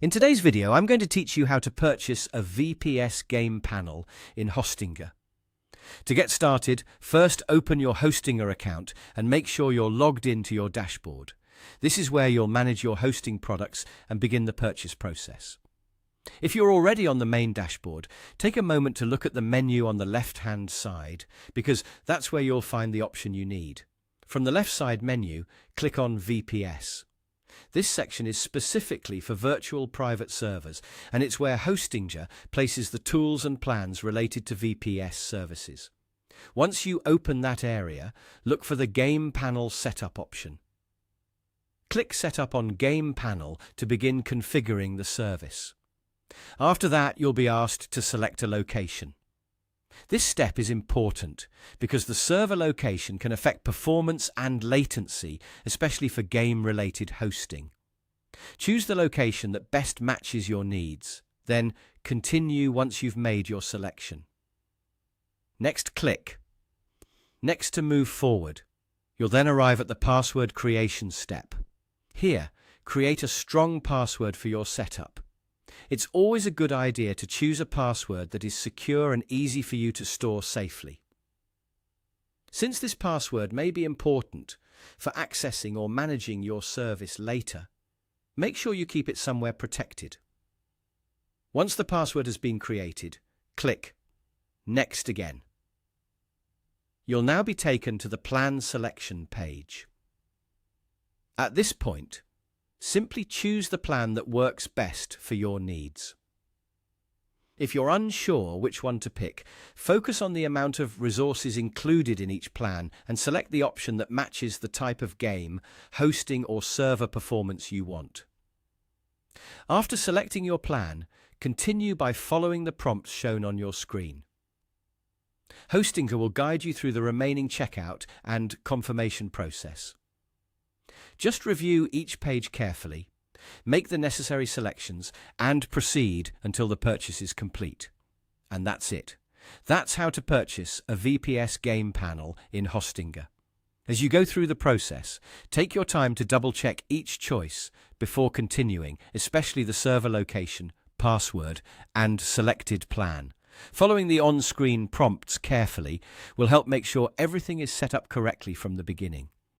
In today's video, I'm going to teach you how to purchase a VPS game panel in Hostinger. To get started, first open your Hostinger account and make sure you're logged into your dashboard. This is where you'll manage your hosting products and begin the purchase process. If you're already on the main dashboard, take a moment to look at the menu on the left-hand side, because that's where you'll find the option you need. From the left side menu, click on VPS. This section is specifically for virtual private servers, and it's where Hostinger places the tools and plans related to VPS services. Once you open that area, look for the Game Panel Setup option. Click Setup on Game Panel to begin configuring the service. After that, you'll be asked to select a location. This step is important because the server location can affect performance and latency, especially for game-related hosting. Choose the location that best matches your needs, then continue once you've made your selection. Next, click Next to move forward. You'll then arrive at the password creation step. Here, create a strong password for your setup. It's always a good idea to choose a password that is secure and easy for you to store safely. Since this password may be important for accessing or managing your service later, make sure you keep it somewhere protected. Once the password has been created, click Next again. You'll now be taken to the plan selection page. At this point, simply choose the plan that works best for your needs. If you're unsure which one to pick, focus on the amount of resources included in each plan and select the option that matches the type of game, hosting, or server performance you want. After selecting your plan, continue by following the prompts shown on your screen. Hostinger will guide you through the remaining checkout and confirmation process. Just review each page carefully, make the necessary selections, and proceed until the purchase is complete. And that's it. That's how to purchase a VPS game panel in Hostinger. As you go through the process, take your time to double-check each choice before continuing, especially the server location, password, and selected plan. Following the on-screen prompts carefully will help make sure everything is set up correctly from the beginning.